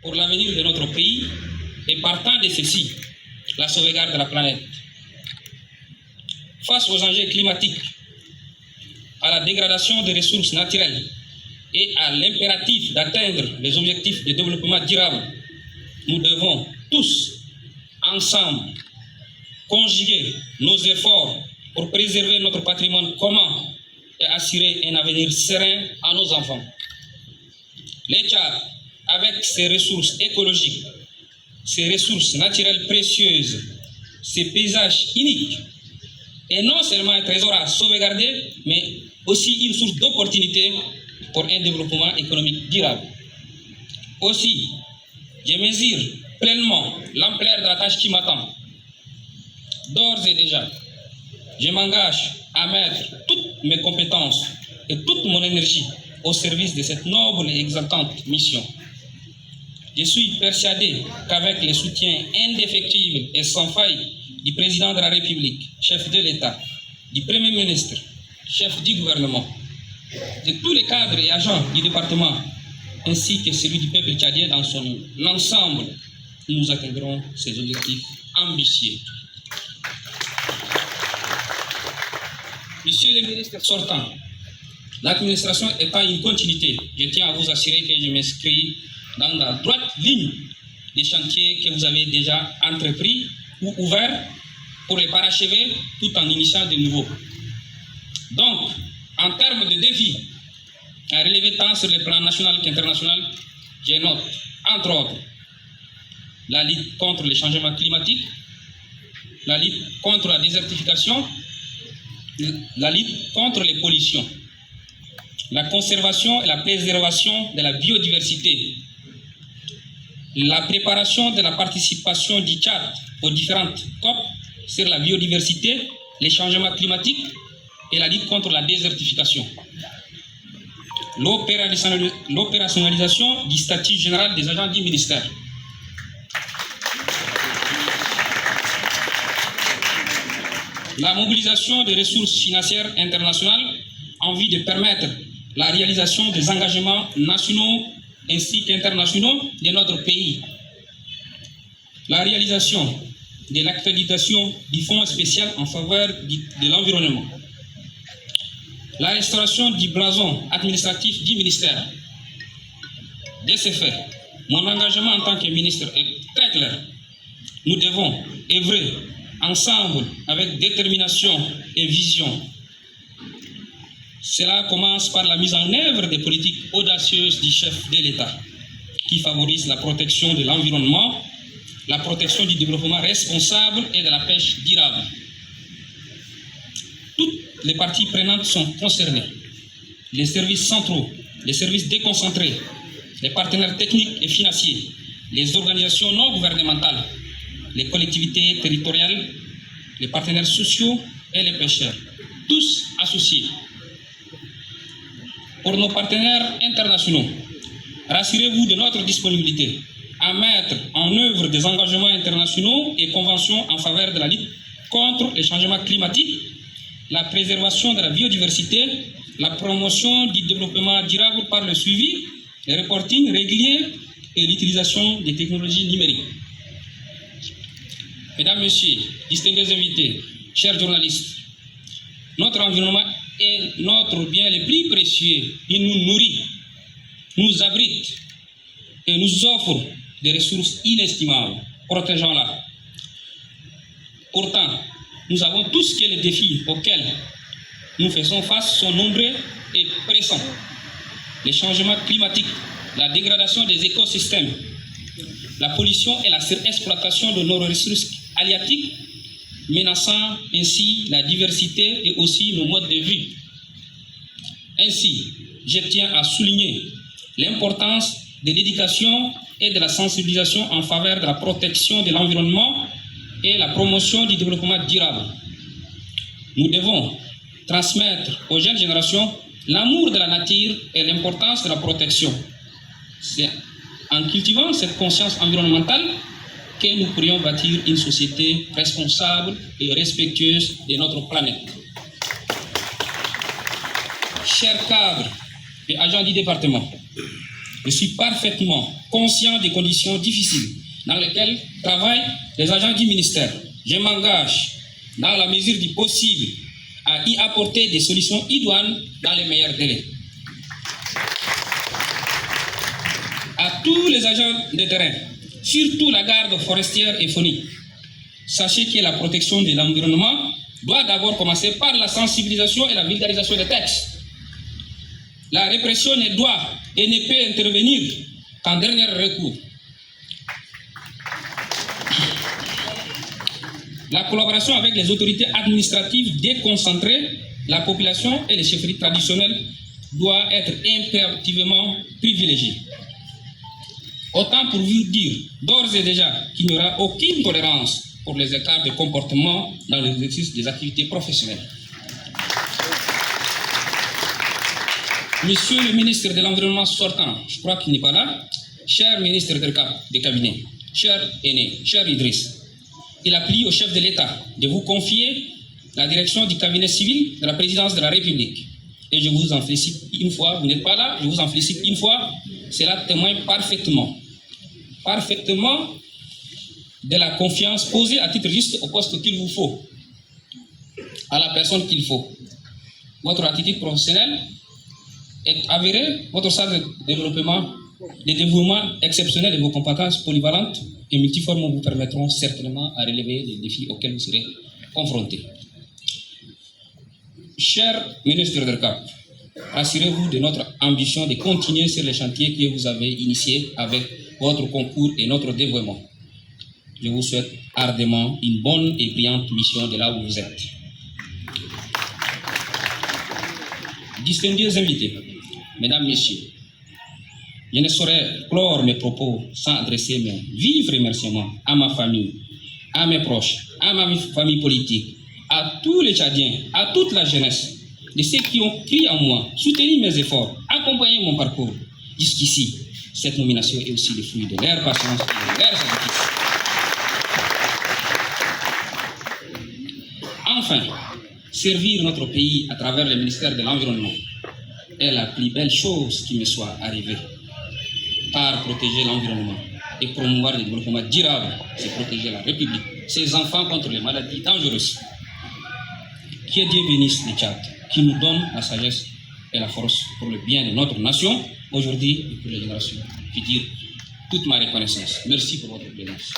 pour l'avenir de notre pays et partant de ceci, la sauvegarde de la planète. Face aux enjeux climatiques, à la dégradation des ressources naturelles et à l'impératif d'atteindre les objectifs de développement durable, nous devons tous, ensemble, conjuguer nos efforts pour préserver notre patrimoine commun et assurer un avenir serein à nos enfants. Les Tchad, avec ses ressources écologiques, ses ressources naturelles précieuses, ses paysages uniques, est non seulement un trésor à sauvegarder, mais aussi une source d'opportunité pour un développement économique durable. Aussi, je mesure pleinement l'ampleur de la tâche qui m'attend. D'ores et déjà, je m'engage à mettre toutes mes compétences et toute mon énergie au service de cette noble et exaltante mission. Je suis persuadé qu'avec le soutien indéfectible et sans faille du président de la République, chef de l'État, du Premier ministre, chef du gouvernement, de tous les cadres et agents du département, ainsi que celui du peuple tchadien dans son ensemble, nous atteindrons ces objectifs ambitieux. Monsieur le ministre sortant, l'administration étant une continuité, je tiens à vous assurer que je m'inscris dans la droite ligne des chantiers que vous avez déjà entrepris ou ouverts pour les parachever tout en initiant de nouveaux. Donc, en termes de défis à relever tant sur le plan national qu'international, je note, entre autres, la lutte contre le changement climatique, la lutte contre la désertification, la lutte contre les pollutions, la conservation et la préservation de la biodiversité, la préparation de la participation du Tchad aux différentes COP sur la biodiversité, les changements climatiques et la lutte contre la désertification. L'opérationnalisation du statut général des agents du ministère. La mobilisation des ressources financières internationales en vue de permettre la réalisation des engagements nationaux ainsi qu'internationaux de notre pays. La réalisation de l'accréditation du Fonds spécial en faveur de l'environnement. La restauration du blason administratif du ministère. De ce fait, mon engagement en tant que ministre est très clair. Nous devons œuvrer ensemble avec détermination et vision. Cela commence par la mise en œuvre des politiques audacieuses du chef de l'État qui favorisent la protection de l'environnement, la protection du développement responsable et de la pêche durable. Toutes les parties prenantes sont concernées. Les services centraux, les services déconcentrés, les partenaires techniques et financiers, les organisations non gouvernementales, les collectivités territoriales, les partenaires sociaux et les pêcheurs, tous associés. Pour nos partenaires internationaux, rassurez-vous de notre disponibilité à mettre en œuvre des engagements internationaux et conventions en faveur de la lutte contre les changements climatiques, la préservation de la biodiversité, la promotion du développement durable par le suivi, le reporting régulier et l'utilisation des technologies numériques. Mesdames, Messieurs, distingués invités, chers journalistes, notre environnement est notre bien le plus précieux. Il nous nourrit, nous abrite et nous offre des ressources inestimables. Protégeons-la. Pourtant, nous avons tous que les défis auxquels nous faisons face sont nombreux et pressants. Les changements climatiques, la dégradation des écosystèmes, la pollution et la surexploitation de nos ressources halieutiques, menaçant ainsi la diversité et aussi nos modes de vie. Ainsi, je tiens à souligner l'importance de l'éducation et de la sensibilisation en faveur de la protection de l'environnement et la promotion du développement durable. Nous devons transmettre aux jeunes générations l'amour de la nature et l'importance de la protection. C'est en cultivant cette conscience environnementale que nous pourrions bâtir une société responsable et respectueuse de notre planète. Chers cadres et agents du département, Je suis parfaitement conscient des conditions difficiles dans lesquelles travaillent les agents du ministère. Je m'engage, dans la mesure du possible, à y apporter des solutions idoines dans les meilleurs délais. À tous les agents de terrain, surtout la garde forestière et faunique, sachez que la protection de l'environnement doit d'abord commencer par la sensibilisation et la vulgarisation des textes. La répression ne doit et ne peut intervenir qu'en dernier recours. La collaboration avec les autorités administratives déconcentrées, la population et les chefferies traditionnelles doit être impérativement privilégiée. Autant pour vous dire d'ores et déjà qu'il n'y aura aucune tolérance pour les écarts de comportement dans l'exercice des activités professionnelles. Monsieur le ministre de l'Environnement sortant, je crois qu'il n'est pas là, cher ministre de cabinet, cher aîné, cher Idriss, il a plu au chef de l'État de vous confier la direction du cabinet civil de la présidence de la République. Et je vous en félicite une fois, vous n'êtes pas là, je vous en félicite une fois, cela témoigne parfaitement de la confiance posée à titre juste au poste qu'il vous faut, à la personne qu'il faut. Votre attitude professionnelle est avérée, votre sens de développement, de dévouement exceptionnel et vos compétences polyvalentes et multiformes vous permettront certainement à relever les défis auxquels vous serez confrontés. Cher ministre de Cap, assurez-vous de notre ambition de continuer sur les chantiers que vous avez initiés avec votre concours et notre dévouement. Je vous souhaite ardemment une bonne et brillante mission de là où vous êtes. Distingués invités, mesdames, messieurs, je ne saurais clore mes propos sans adresser mes vifs remerciements à ma famille, à mes proches, à ma famille politique, à tous les Tchadiens, à toute la jeunesse, de ceux qui ont cru en moi, soutenu mes efforts, accompagné mon parcours. Jusqu'ici, cette nomination est aussi le fruit de leur patience et de leur sacrifice. Enfin, servir notre pays à travers le ministère de l'Environnement est la plus belle chose qui me soit arrivée. Par protéger l'environnement et promouvoir le développement durable, c'est protéger la République, ses enfants contre les maladies dangereuses. Que Dieu bénisse le Tchad, qui nous donne la sagesse et la force pour le bien de notre nation, aujourd'hui et pour les générations futures. Toute ma reconnaissance. Merci pour votre présence.